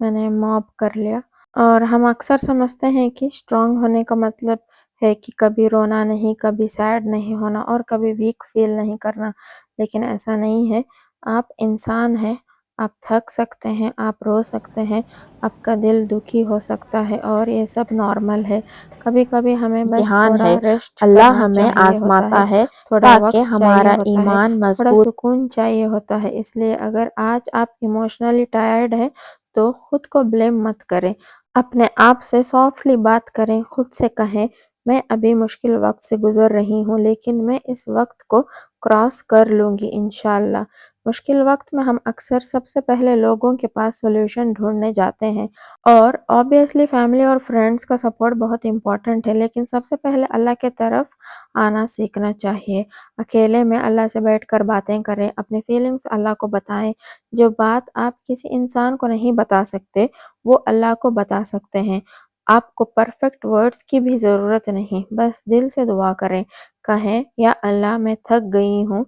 میں نے ماپ کر لیا۔ اور ہم اکثر سمجھتے ہیں کہ اسٹرانگ ہونے کا مطلب ہے کہ کبھی رونا نہیں، کبھی سیڈ نہیں ہونا اور کبھی ویک فیل نہیں کرنا، لیکن ایسا نہیں ہے۔ آپ انسان ہیں، آپ تھک سکتے ہیں، آپ رو سکتے ہیں، آپ کا دل دکھی ہو سکتا ہے اور یہ سب نارمل ہے۔ کبھی کبھی ہمیں بس امتحان تھوڑا ہے، ریسٹ اللہ کرنا ہمیں چاہیے ہوتا ہے، آزماتا ہے تھوڑا تاکہ وقت چاہیے ہمارا ہوتا ہے، ایمان تھوڑا مضبوط سکون چاہیے ہوتا ہے۔ اس لیے اگر آج آپ ایموشنلی ٹائرڈ ہیں تو خود کو بلیم مت کریں، اپنے آپ سے سافٹلی بات کریں، خود سے کہیں میں ابھی مشکل وقت سے گزر رہی ہوں لیکن میں اس وقت کو کراس کر لوں گی انشاءاللہ۔ مشکل وقت میں ہم اکثر سب سے پہلے لوگوں کے پاس سولوشن ڈھونڈنے جاتے ہیں، اور obviously فیملی اور فرینڈس کا سپورٹ بہت امپورٹنٹ ہے، لیکن سب سے پہلے اللہ کے طرف آنا سیکھنا چاہیے۔ اکیلے میں اللہ سے بیٹھ کر باتیں کریں، اپنی فیلنگس اللہ کو بتائیں۔ جو بات آپ کسی انسان کو نہیں بتا سکتے وہ اللہ کو بتا سکتے ہیں۔ آپ کو پرفیکٹ ورڈز کی بھی ضرورت نہیں، بس دل سے دعا کریں، کہیں یا اللہ میں تھک گئی ہوں،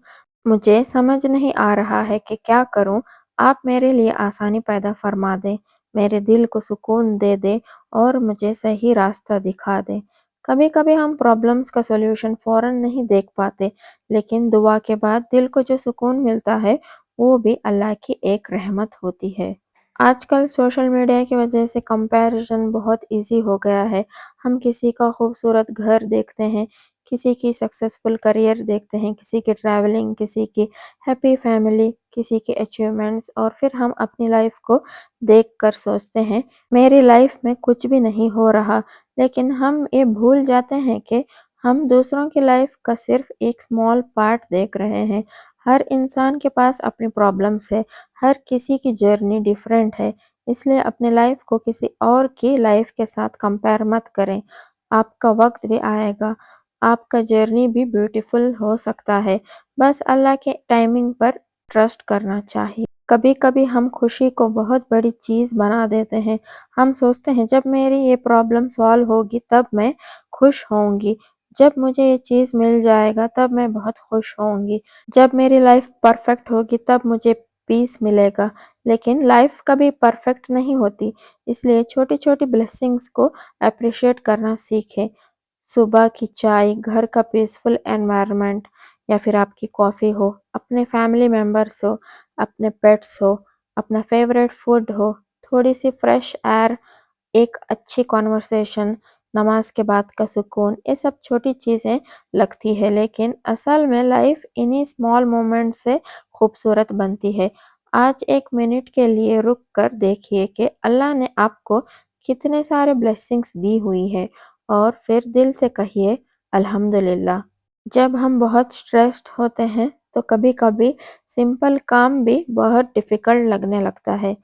مجھے سمجھ نہیں آ رہا ہے کہ کیا کروں، آپ میرے لیے آسانی پیدا فرما دیں، میرے دل کو سکون دے دیں اور مجھے صحیح راستہ دکھا دیں۔ کبھی کبھی ہم پرابلمز کا سولوشن فوراً نہیں دیکھ پاتے، لیکن دعا کے بعد دل کو جو سکون ملتا ہے وہ بھی اللہ کی ایک رحمت ہوتی ہے۔ آج کل سوشل میڈیا کی وجہ سے کمپیریزن بہت ایزی ہو گیا ہے۔ ہم کسی کا خوبصورت گھر دیکھتے ہیں، کسی کی سکسیسفل کریئر دیکھتے ہیں، کسی کی ٹریولنگ، کسی کی ہیپی فیملی، کسی کی اچیومنٹس، اور پھر ہم اپنی لائف کو دیکھ کر سوچتے ہیں میری لائف میں کچھ بھی نہیں ہو رہا، لیکن ہم یہ بھول جاتے ہیں کہ ہم دوسروں کی لائف کا صرف ایک سمال پارٹ دیکھ رہے ہیں۔ ہر انسان کے پاس اپنی پرابلمس ہے، ہر کسی کی جرنی ڈیفرنٹ ہے، اس لیے اپنی لائف کو کسی اور کی لائف کے ساتھ کمپیئر مت کریں۔ آپ کا وقت بھی آئے گا، آپ کا جرنی بھی بیوٹیفل ہو سکتا ہے، بس اللہ کے ٹائمنگ پر ٹرسٹ کرنا چاہیے۔ کبھی کبھی ہم خوشی کو بہت بڑی چیز بنا دیتے ہیں، ہم سوچتے ہیں جب میری یہ پرابلم سالو ہوگی تب میں خوش ہوں گی، جب مجھے یہ چیز مل جائے گا تب میں بہت خوش ہوں گی، جب میری لائف پرفیکٹ ہوگی تب مجھے پیس ملے گا، لیکن لائف کبھی پرفیکٹ نہیں ہوتی، اس لیے چھوٹی چھوٹی بلیسنگز کو اپریشیٹ کرنا سیکھیں۔ صبح کی چائے، گھر کا پیسفل انوائرمنٹ، یا پھر آپ کی کافی ہو، اپنے فیملی ممبرس ہو، اپنے پیٹس ہو، اپنا فیوریٹ فوڈ ہو، تھوڑی سی فریش ایئر، ایک اچھی کانورسیشن، نماز کے بعد کا سکون، یہ سب چھوٹی چیزیں لگتی ہے لیکن اصل میں لائف انہی اسمال مومنٹ سے خوبصورت بنتی ہے۔ آج ایک منٹ کے لیے رک کر دیکھیے کہ اللہ نے آپ کو کتنے سارے بلیسنگز دی ہوئی ہے، اور پھر دل سے کہیے الحمدللہ۔ جب ہم بہت سٹریسڈ ہوتے ہیں تو کبھی کبھی سمپل کام بھی بہت ڈیفیکلٹ لگنے لگتا ہے۔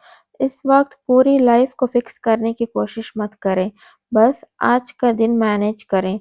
اس وقت پوری لائف کو فکس کرنے کی کوشش مت کریں، بس آج کا دن مینیج کریں۔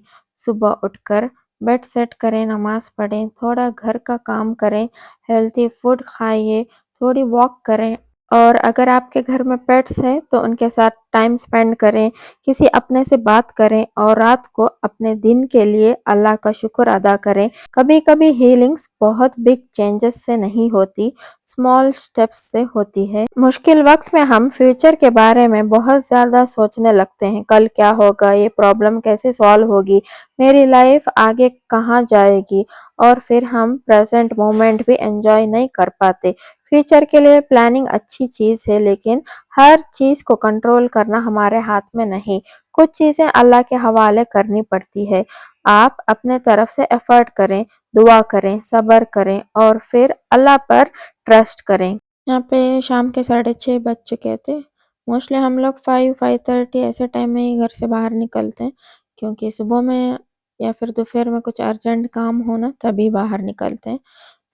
صبح اٹھ کر بیڈ سیٹ کریں، نماز پڑھیں، تھوڑا گھر کا کام کریں، ہیلتھی فوڈ کھائیے، تھوڑی واک کریں، اور اگر آپ کے گھر میں پیٹس ہیں تو ان کے ساتھ ٹائم سپینڈ کریں، کسی اپنے سے بات کریں، اور رات کو اپنے دن کے لیے اللہ کا شکر ادا کریں۔ کبھی کبھی ہیلنگز بہت بگ چینجز سے نہیں ہوتی، اسمال سٹیپس سے ہوتی ہے۔ مشکل وقت میں ہم فیوچر کے بارے میں بہت زیادہ سوچنے لگتے ہیں، کل کیا ہوگا، یہ پرابلم کیسے سالو ہوگی، میری لائف آگے کہاں جائے گی، اور پھر ہم پریزنٹ مومنٹ بھی انجوائے نہیں کر پاتے۔ فیوچر کے لیے پلاننگ اچھی چیز ہے لیکن ہر چیز کو کنٹرول کرنا ہمارے ہاتھ میں نہیں، کچھ چیزیں اللہ کے حوالے کرنی پڑتی ہے۔ آپ اپنے طرف سے ایفرٹ کریں، دعا کریں، صبر کریں، اور پھر اللہ پر ٹرسٹ کریں۔ یہاں پہ شام کے 6:30 بج چکے تھے، موسٹلی ہم لوگ 5:30 ایسے ٹائم میں ہی گھر سے باہر نکلتے ہیں، کیونکہ صبح میں یا پھر دوپہر میں کچھ ارجنٹ کام ہونا تبھی باہر نکلتے ہیں۔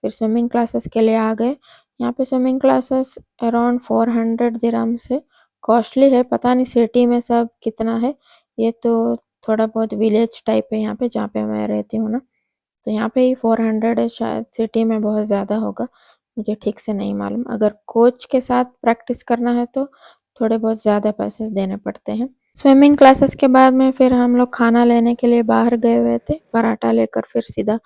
پھر سوئمنگ کلاسز کے لیے آ گئے۔ یہاں پہ سوئمنگ کلاسز اراؤنڈ 400 درہم سے کاسٹلی ہے، پتہ نہیں سٹی میں سب کتنا ہے، یہ تو تھوڑا بہت ویلیج ٹائپ ہے یہاں پہ جہاں پہ میں رہتی ہوں نا، تو یہاں پہ ہی 400 ہے، شاید سٹی میں بہت زیادہ ہوگا، مجھے ٹھیک سے نہیں معلوم۔ اگر کوچ کے ساتھ پریکٹس کرنا ہے تو تھوڑے بہت زیادہ پیسے دینے پڑتے ہیں۔ سوئمنگ کلاسز کے بعد میں پھر ہم لوگ کھانا لینے کے لیے باہر گئے ہوئے تھے، پراٹھا لے کر پھر سیدھا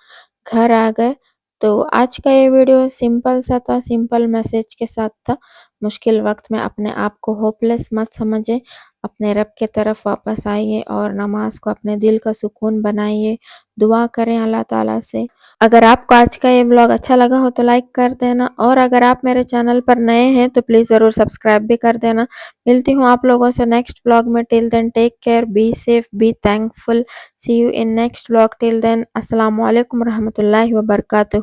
گھر آ گئے۔ تو آج کا یہ ویڈیو سمپل سا تھا، سمپل میسج کے ساتھ تھا، مشکل وقت میں اپنے آپ کو ہوپ لیس مت سمجھے، اپنے رب کے طرف واپس آئیے اور نماز کو اپنے دل کا سکون بنائیے، دعا کریں اللہ تعالیٰ سے۔ اگر آپ کو آج کا یہ ولاگ اچھا لگا ہو تو لائک کر دینا، اور اگر آپ میرے چینل پر نئے ہیں تو پلیز ضرور سبسکرائب بھی کر دینا۔ ملتی ہوں آپ لوگوں سے نیکسٹ ولاگ میں، till then take care, be safe, be thankful, see you in next vlog, till then السلام علیکم ورحمۃ اللہ وبرکاتہ۔